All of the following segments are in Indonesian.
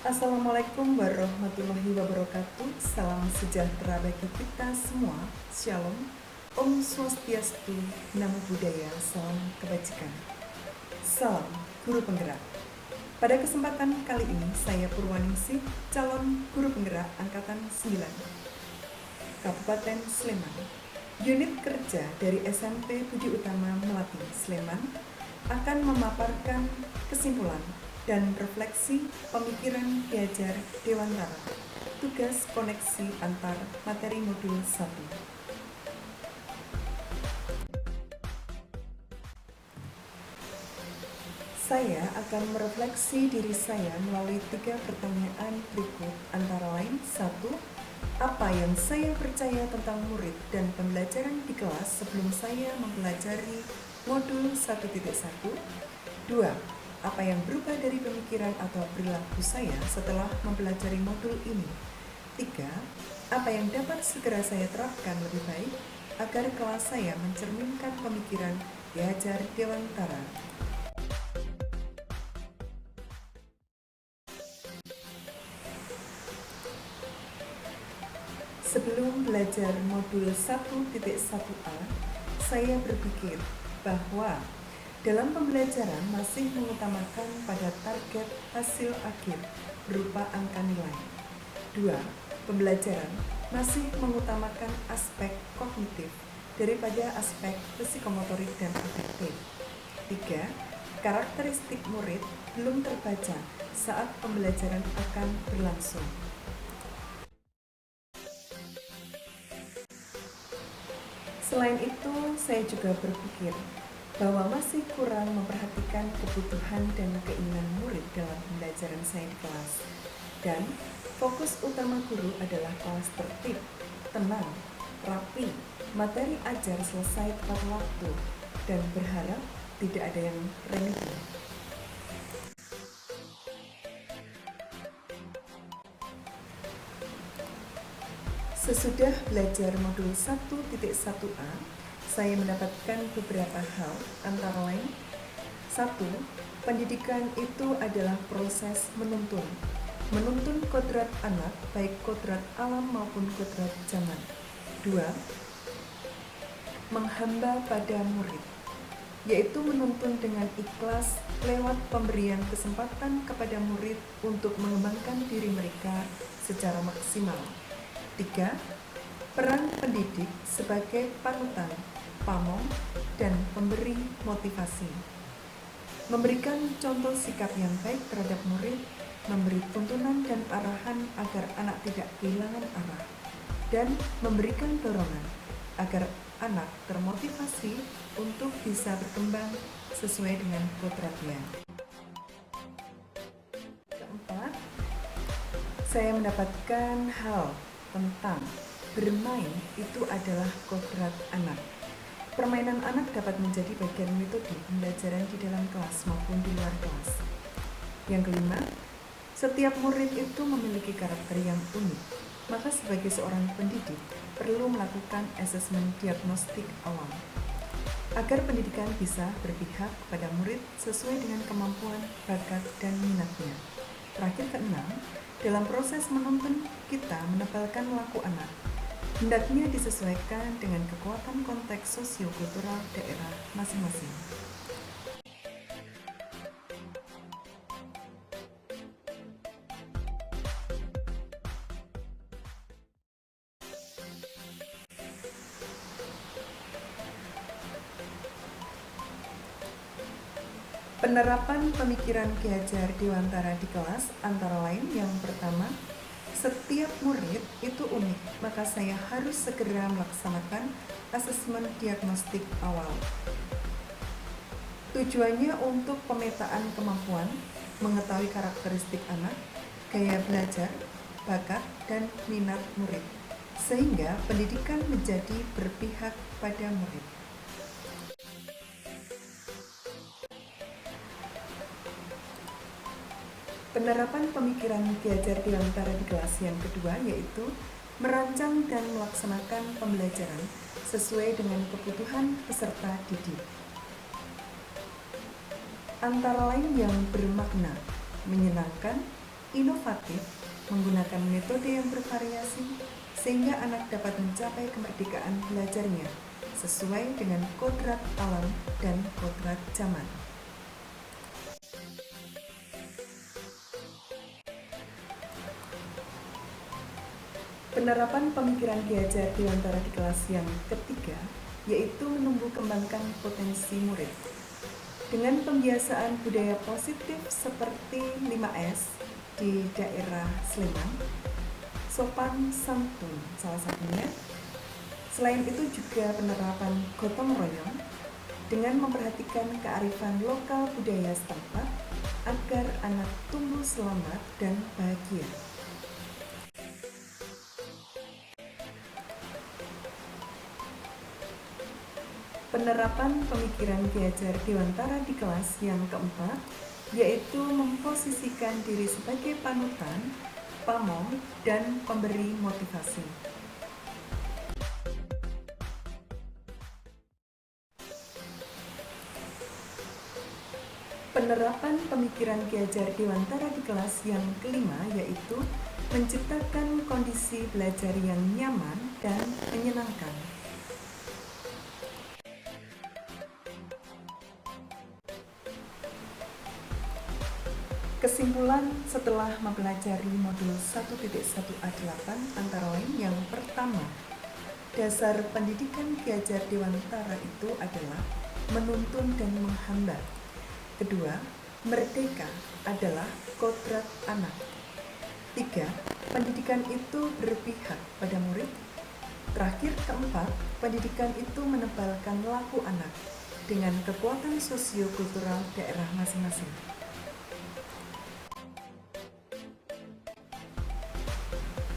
Assalamualaikum warahmatullahi wabarakatuh. Salam sejahtera bagi kita semua. Shalom. Om Swastiastu. Namo Buddhaya. Salam kebajikan. Salam Guru Penggerak. Pada kesempatan kali ini saya Purwaningsih, calon Guru Penggerak Angkatan 9 Kabupaten Sleman. Unit kerja dari SMP Budi Utama Melati, Sleman akan memaparkan kesimpulan dan refleksi pemikiran Ki Hajar Dewantara, tugas koneksi antar materi modul 1. Saya akan merefleksi diri saya melalui 3 pertanyaan berikut, antara lain: 1. Apa yang saya percaya tentang murid dan pembelajaran di kelas sebelum saya mempelajari modul 1.1? 2. Apa yang berubah dari pemikiran atau perilaku saya setelah mempelajari modul ini? 3. Apa yang dapat segera saya terapkan lebih baik agar kelas saya mencerminkan pemikiran Ki Hajar Dewantara? Sebelum belajar modul 1.1a, saya berpikir bahwa dalam pembelajaran masih mengutamakan pada target hasil akhir berupa angka nilai. 2. Pembelajaran masih mengutamakan aspek kognitif daripada aspek psikomotorik dan afektif. 3. Karakteristik murid belum terbaca saat pembelajaran akan berlangsung. Selain itu, saya juga berpikir bahwa masih kurang memperhatikan kebutuhan dan keinginan murid dalam pembelajaran saya di kelas. Dan fokus utama guru adalah kelas tertib, tenang, rapi, materi ajar selesai tepat waktu, dan berharap tidak ada yang remedi. Sesudah belajar modul 1.1a, saya mendapatkan beberapa hal, antara lain: 1. Pendidikan itu adalah proses menuntun kodrat anak, baik kodrat alam maupun kodrat zaman. 2. Menghamba pada murid, yaitu menuntun dengan ikhlas lewat pemberian kesempatan kepada murid untuk mengembangkan diri mereka secara maksimal. 3. Peran pendidik sebagai panutan, pamong, dan pemberi motivasi. Memberikan contoh sikap yang baik terhadap murid, memberi tuntunan dan arahan agar anak tidak kehilangan arah, dan memberikan dorongan agar anak termotivasi untuk bisa berkembang sesuai dengan kodratnya. Keempat, saya mendapatkan hal tentang bermain itu adalah kodrat anak. Permainan anak dapat menjadi bagian metode pembelajaran di dalam kelas maupun di luar kelas. Yang kelima, setiap murid itu memiliki karakter yang unik. Maka sebagai seorang pendidik perlu melakukan asesmen diagnostik awal agar pendidikan bisa berpihak kepada murid sesuai dengan kemampuan, bakat, dan minatnya. Terakhir, keenam, dalam proses menuntun kita menebalkan laku anak, hendaknya disesuaikan dengan kekuatan konteks sosiokultural daerah masing-masing. Penerapan pemikiran Ki Hajar Dewantara di kelas antara lain: yang pertama, setiap murid itu unik, maka saya harus segera melaksanakan asesmen diagnostik awal. Tujuannya untuk pemetaan kemampuan, mengetahui karakteristik anak, gaya belajar, bakat, dan minat murid, sehingga pendidikan menjadi berpihak pada murid. Penerapan pemikiran Ki Hajar Dewantara di kelas yang kedua yaitu merancang dan melaksanakan pembelajaran sesuai dengan kebutuhan peserta didik. Antara lain yang bermakna, menyenangkan, inovatif, menggunakan metode yang bervariasi, sehingga anak dapat mencapai kemerdekaan belajarnya sesuai dengan kodrat alam dan kodrat zaman. Penerapan pemikiran Ki Hajar Dewantara di kelas yang ketiga, yaitu menumbuh kembangkan potensi murid. Dengan pembiasaan budaya positif seperti 5S di daerah Sleman, sopan santun salah satunya. Selain itu juga penerapan gotong royong dengan memperhatikan kearifan lokal budaya setempat agar anak tumbuh selamat dan bahagia. Penerapan pemikiran Ki Hajar Dewantara di kelas yang keempat, yaitu memposisikan diri sebagai panutan, pamong, dan pemberi motivasi. Penerapan pemikiran Ki Hajar Dewantara di kelas yang kelima, yaitu menciptakan kondisi belajar yang nyaman dan menyenangkan. Kesimpulan setelah mempelajari modul 1.1A8 antara lain yang pertama, dasar pendidikan Ki Hajar Dewantara itu adalah menuntun dan menghamba. Kedua, merdeka adalah kodrat anak. Tiga, pendidikan itu berpihak pada murid. Terakhir, keempat, pendidikan itu menebalkan laku anak dengan kekuatan sosiokultural daerah masing-masing.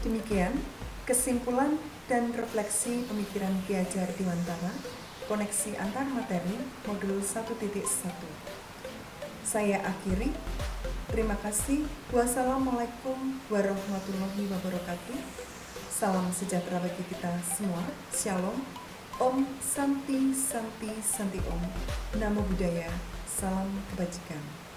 Demikian kesimpulan dan refleksi pemikiran Ki Hajar Dewantara, koneksi antar materi modul 1.1. Saya akhiri. Terima kasih. Wassalamualaikum warahmatullahi wabarakatuh. Salam sejahtera bagi kita semua. Shalom. Om Santi Santi Santi Om. Namo Buddhaya. Salam kebajikan.